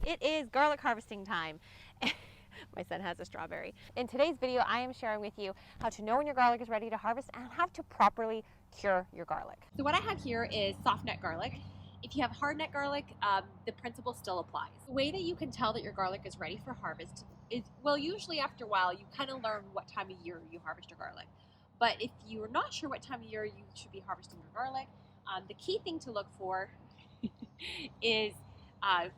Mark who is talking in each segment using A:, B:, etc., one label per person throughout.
A: It is garlic harvesting time. My son has a strawberry. In today's video, I am sharing with you how to know when your garlic is ready to harvest and how to properly cure your garlic. So what I have here is soft neck garlic. If you have hard neck garlic, the principle still applies. The way that you can tell that your garlic is ready for harvest is, well, usually after a while, you kind of learn what time of year you harvest your garlic. But if you're not sure what time of year you should be harvesting your garlic, the key thing to look for is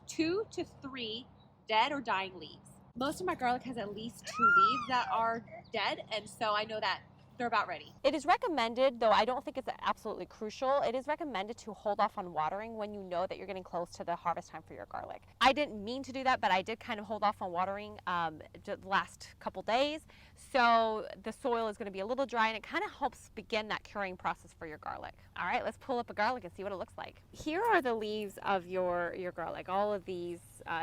A: 2 to 3 dead or dying leaves. Most of my garlic has at least 2 leaves that are dead, and so I know that they're about ready. It is recommended, though I don't think it's absolutely crucial, it is recommended to hold off on watering when you know that you're getting close to the harvest time for your garlic. I didn't mean to do that, but I did kind of hold off on watering the last couple days, so the soil is going to be a little dry and it kind of helps begin that curing process for your garlic. All right, let's pull up a garlic and see what it looks like. Here are the leaves of your garlic. All of these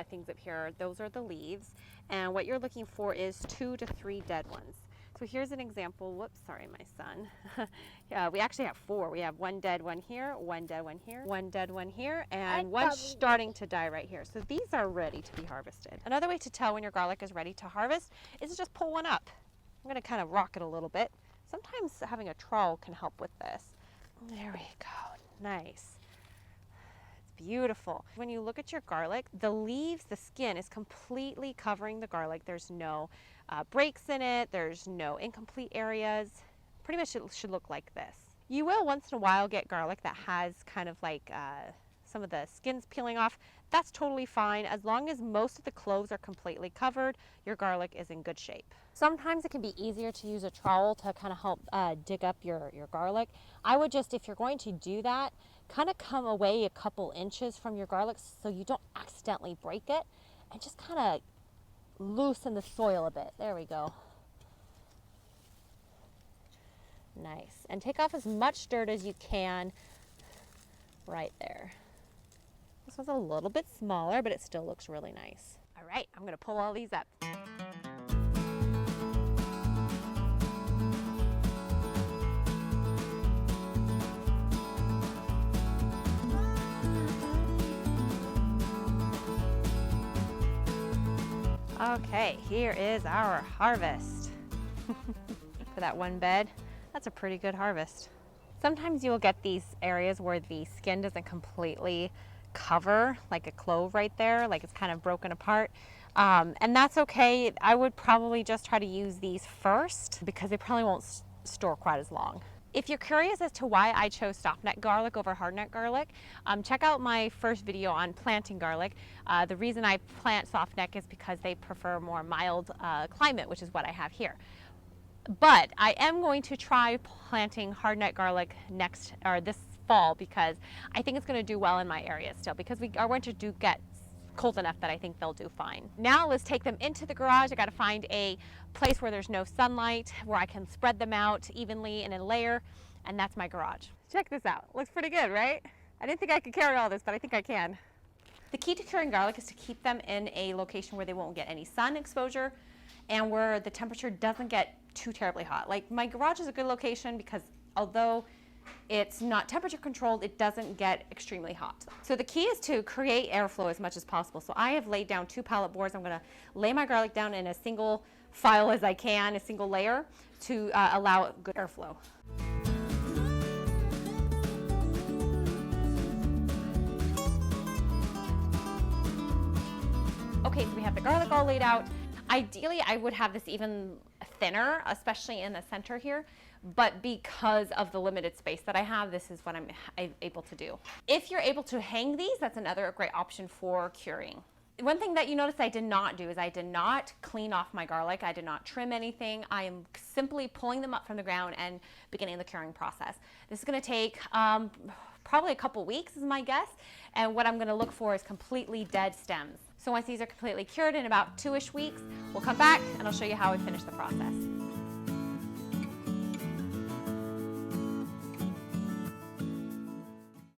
A: things up here, those are the leaves, and what you're looking for is 2 to 3 dead ones. So here's an example. Whoops, sorry, my son. Yeah, we actually have 4. We have 1 dead one here, 1 dead one here, 1 dead one here, and 1 starting to die right here. So these are ready to be harvested. Another way to tell when your garlic is ready to harvest is to just pull one up. I'm going to kind of rock it a little bit. Sometimes having a trowel can help with this. There we go. Nice. Beautiful. When you look at your garlic, the leaves, the skin is completely covering the garlic. There's no breaks in it. There's no incomplete areas. Pretty much it should look like this. You will once in a while get garlic that has kind of like some of the skins peeling off. That's totally fine. As long as most of the cloves are completely covered, your garlic is in good shape. Sometimes it can be easier to use a trowel to kind of help dig up your garlic. I would just, if you're going to do that, kind of come away a couple inches from your garlic so you don't accidentally break it, and just kind of loosen the soil a bit. There we go. Nice. And take off as much dirt as you can right there. This one's a little bit smaller, but it still looks really nice. All right, I'm going to pull all these up. Okay, here is our harvest. For that 1 bed, that's a pretty good harvest. Sometimes you'll get these areas where the skin doesn't completely cover, like a clove right there, like it's kind of broken apart. And that's okay. I would probably just try to use these first because they probably won't store quite as long. If you're curious as to why I chose soft neck garlic over hard neck garlic, check out my first video on planting garlic. The reason I plant soft neck is because they prefer more mild climate, which is what I have here. But I am going to try planting hard neck garlic this fall because I think it's going to do well in my area still, because our winters do get cold enough that I think they'll do fine. Now let's take them into the garage. I got to find a place where there's no sunlight, where I can spread them out evenly in a layer, and that's my garage. Check this out. Looks pretty good, right? I didn't think I could carry all this, but I think I can. The key to curing garlic is to keep them in a location where they won't get any sun exposure and where the temperature doesn't get too terribly hot. Like, my garage is a good location because although it's not temperature controlled, it doesn't get extremely hot. So the key is to create airflow as much as possible. So I have laid down 2 pallet boards. I'm going to lay my garlic down in a single file as I can, a single layer, to allow good airflow. Okay, so we have the garlic all laid out. Ideally, I would have this even thinner, especially in the center here, but because of the limited space that I have, this is what I'm able to do. If you're able to hang these, that's another great option for curing. One thing that you notice I did not do is I did not clean off my garlic. I did not trim anything. I am simply pulling them up from the ground and beginning the curing process. This is going to take probably a couple weeks is my guess, and what I'm going to look for is completely dead stems. So once these are completely cured in about 2-ish weeks, we'll come back and I'll show you how we finish the process.